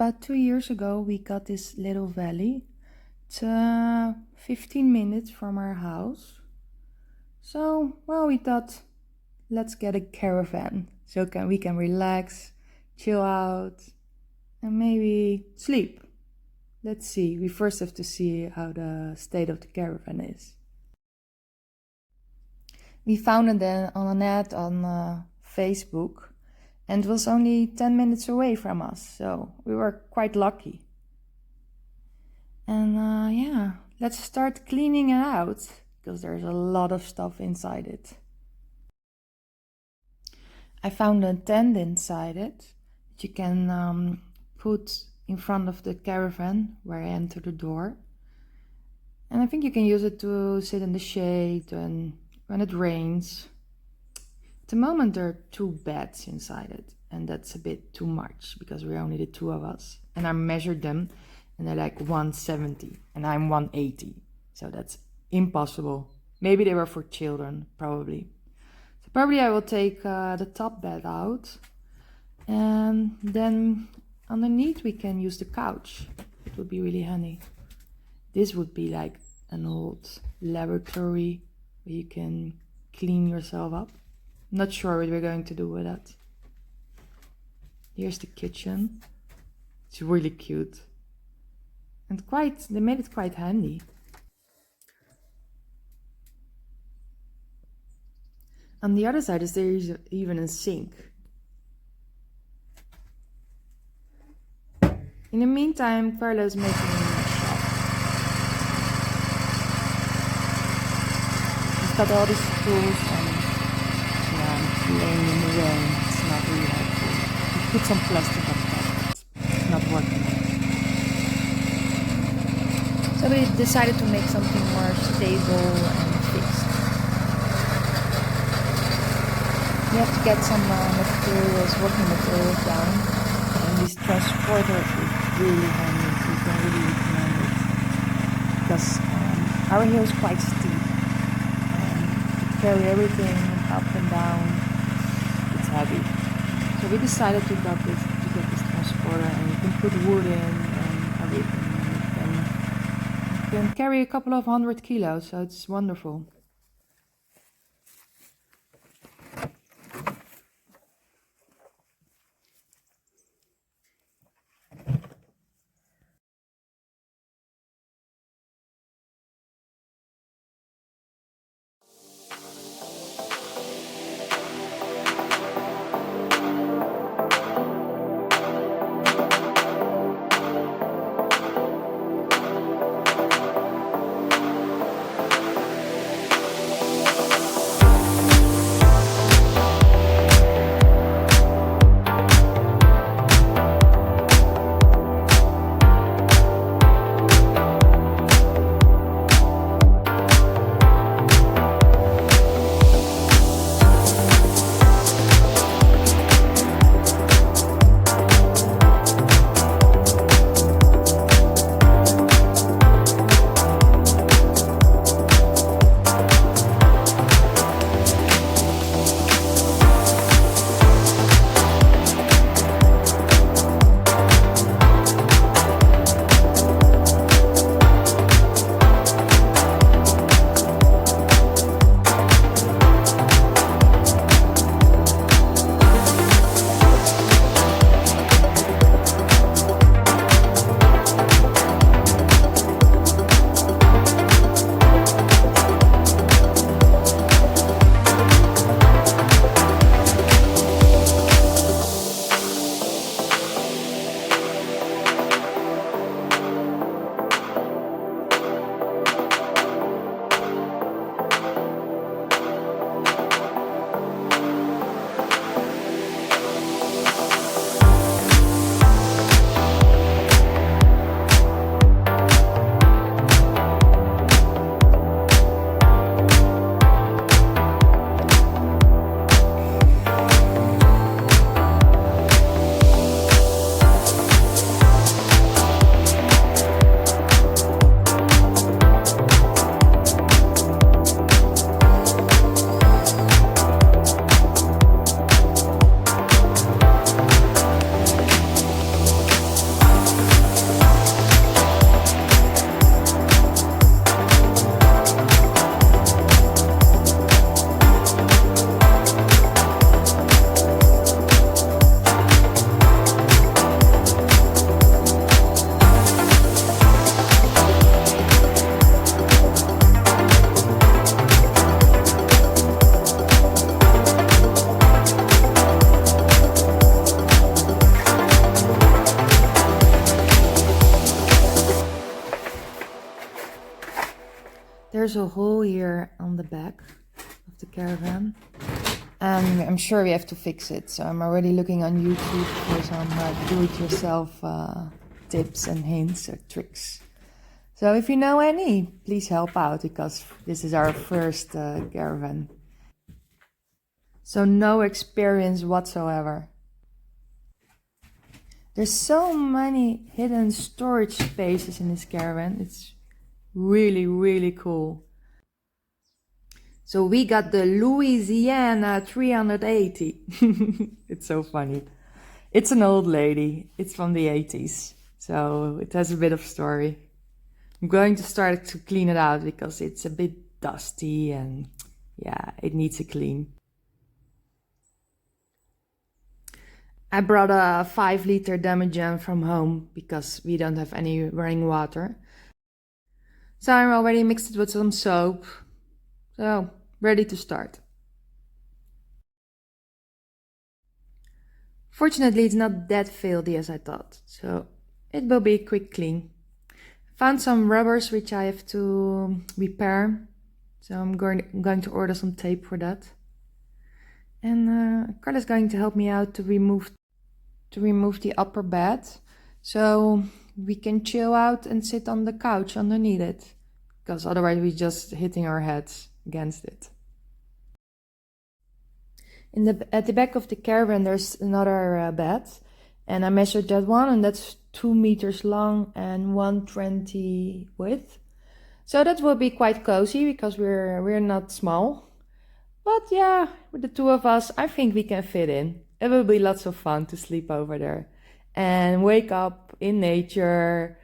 about 2 years ago, we got this little valley. It's 15 minutes from our house. So, well, we thought, let's get a caravan so we can relax, chill out, and maybe sleep. Let's see. We first have to see how the state of the caravan is. We found it then on an ad on Facebook, and it was only 10 minutes away from us, so we were quite lucky. And yeah, let's start cleaning it out, because there's a lot of stuff inside it. I found a tent inside it that you can put in front of the caravan where I enter the door. And I think you can use it to sit in the shade when it rains. At the moment there are 2 beds inside it, and that's a bit too much because we're only the 2 of us. And I measured them and they're like 170 and I'm 180. So that's impossible. Maybe they were for children, probably. So probably I will take the top bed out, and then underneath we can use the couch. It would be really handy. This would be like an old laboratory where you can clean yourself up. Not sure what we're going to do with that. Here's the kitchen. It's really cute. And they made it quite handy. On the other side there is even a sink. In the meantime, Carlo is making a shop. He's got all these tools and yeah, I'm laying in the rain. It's not really helpful. He put some plastic on top. It's not working. So we decided to make something more stable and fixed. We have to get some working materials down. And this transporter is really handy. We can really recommend it. Because our hill is quite steep. And to carry everything up and down, it's heavy. So we decided to get this transporter, and you can put wood in and everything. You can carry a couple of 100 kilos, so it's wonderful. There's a hole here on the back of the caravan. And I'm sure we have to fix it. So I'm already looking on YouTube for some do-it-yourself tips and hints or tricks. So if you know any, please help out, because this is our first caravan. So no experience whatsoever. There's so many hidden storage spaces in this caravan. It's really, really cool. So we got the Louisiana 380. It's so funny. It's an old lady. It's from the 80s. So it has a bit of story. I'm going to start to clean it out because it's a bit dusty and yeah, it needs a clean. I brought a 5-liter demijohn from home because we don't have any running water. So I already mixed it with some soap. So ready to start. Fortunately, it's not that filthy as I thought, so it will be a quick clean. Found some rubbers which I have to repair, so I'm going to order some tape for that. And Carlo is going to help me out to remove the upper bed, so we can chill out and sit on the couch underneath it, because otherwise we're just hitting our heads against it. At the back of the caravan there's another bed, and I measured that one, and that's 2 meters long and 120 width. So that will be quite cozy because we're not small. But yeah, with the two of us, I think we can fit in. It will be lots of fun to sleep over there and wake up in nature,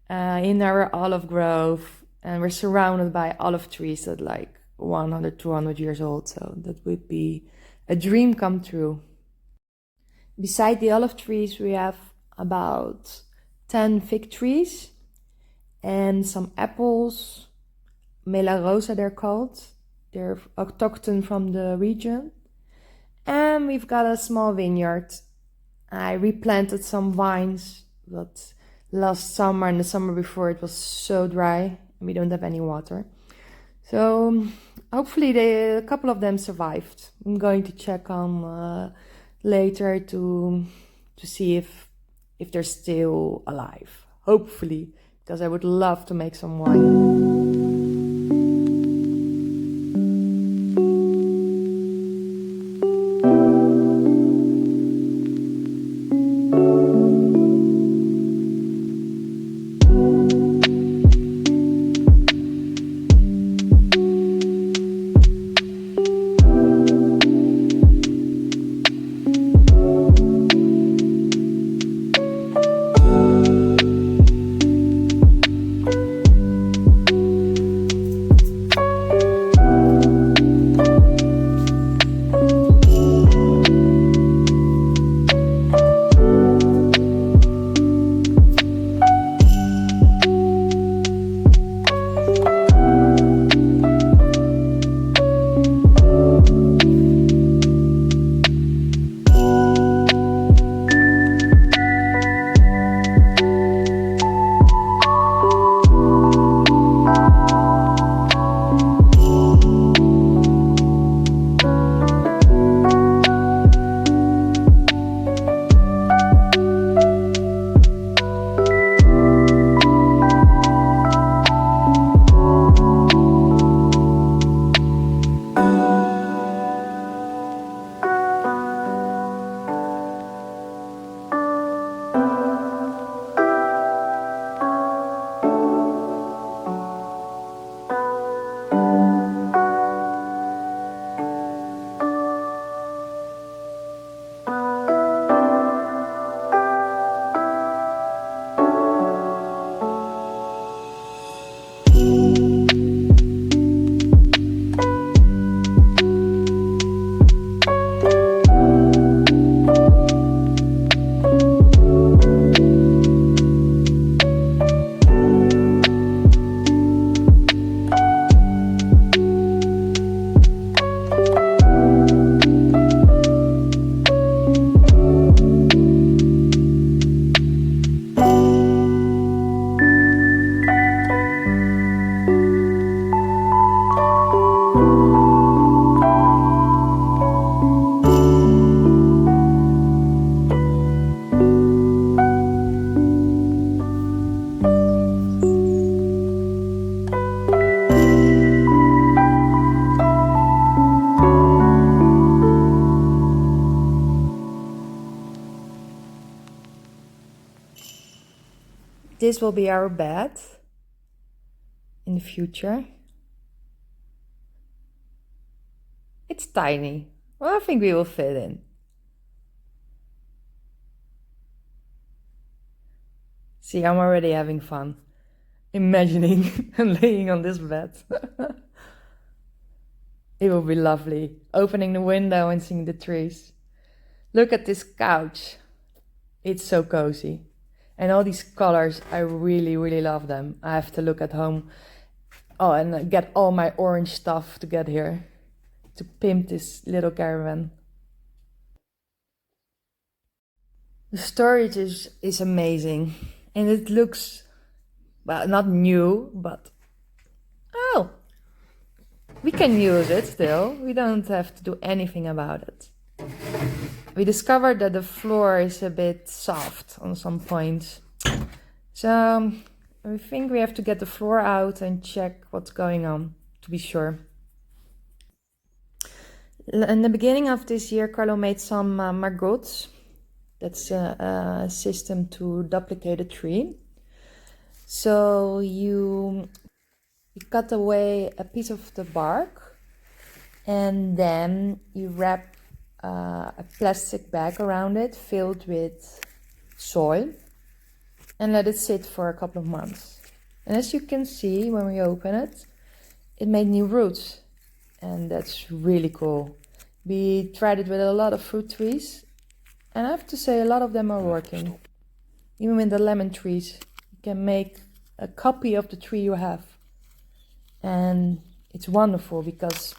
in our olive grove, and we're surrounded by olive trees that like 100, 200 years old. So that would be a dream come true. Beside the olive trees, we have about 10 fig trees and some apples. Mela Rosa they're called. They're autochthon from the region. And we've got a small vineyard. I replanted some vines, but last summer and the summer before it was so dry and we don't have any water. So hopefully a couple of them survived. I'm going to check on later to see if they're still alive. Hopefully, because I would love to make some wine. This will be our bed in the future. It's tiny. Well, I think we will fit in. See, I'm already having fun imagining and laying on this bed. It will be lovely, opening the window and seeing the trees. Look at this couch. It's so cozy. And all these colors, I really, really love them. I have to look at home. Oh, and get all my orange stuff to get here to pimp this little caravan. The storage is amazing. And it looks, well, not new, but oh, we can use it still. We don't have to do anything about it. We discovered that the floor is a bit soft on some points. So I think we have to get the floor out and check what's going on to be sure. In the beginning of this year, Carlo made some margots. That's a system to duplicate a tree. So you cut away a piece of the bark and then you wrap a plastic bag around it filled with soil and let it sit for a couple of months. And as you can see, when we open it, it made new roots, and that's really cool. We tried it with a lot of fruit trees, and I have to say a lot of them are working. Even with the lemon trees, you can make a copy of the tree you have. And it's wonderful because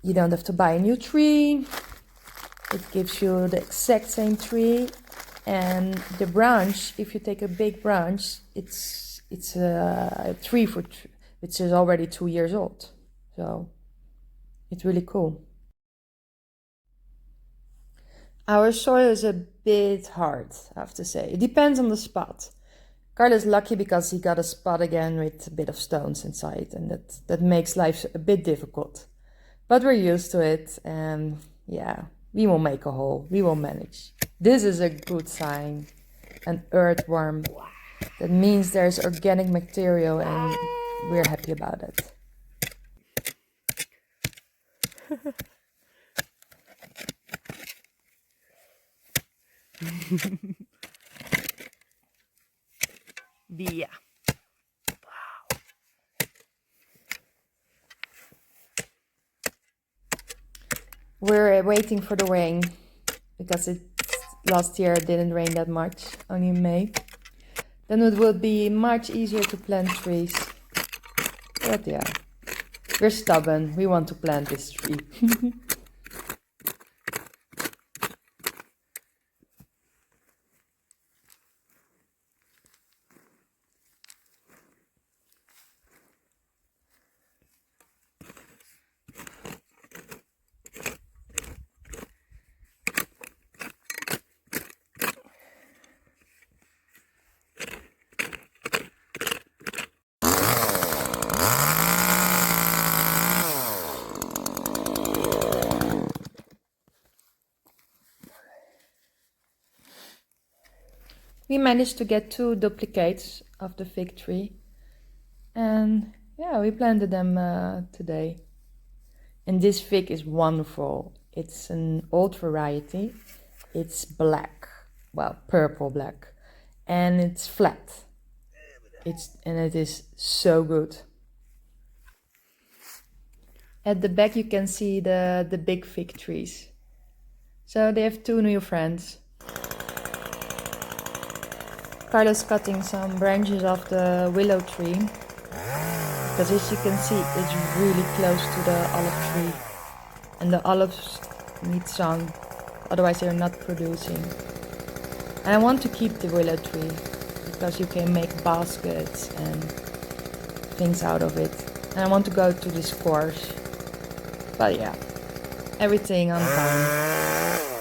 you don't have to buy a new tree. It gives you the exact same tree. And the branch, if you take a big branch, it's a 3 foot, which is already 2 years old. So it's really cool. Our soil is a bit hard, I have to say. It depends on the spot. Carlo's lucky because he got a spot again with a bit of stones inside, and that makes life a bit difficult. But we're used to it, and yeah, we will make a hole. We will manage. This is a good sign, an earthworm. That means there's organic material, and we're happy about it. Yeah. Wow. We're waiting for the rain because last year it didn't rain that much, only in May. Then it will be much easier to plant trees. But yeah, we're stubborn. We want to plant this tree. We managed to get 2 duplicates of the fig tree, and yeah, we planted them today. And this fig is wonderful. It's an old variety. It's black, well, purple black, and it's flat. It is so good. At the back you can see the big fig trees. So they have 2 new friends. Carlo's cutting some branches off the willow tree because, as you can see, it's really close to the olive tree, and the olives need sun, otherwise they're not producing. And I want to keep the willow tree because you can make baskets and things out of it. And I want to go to this course, but yeah, everything on time.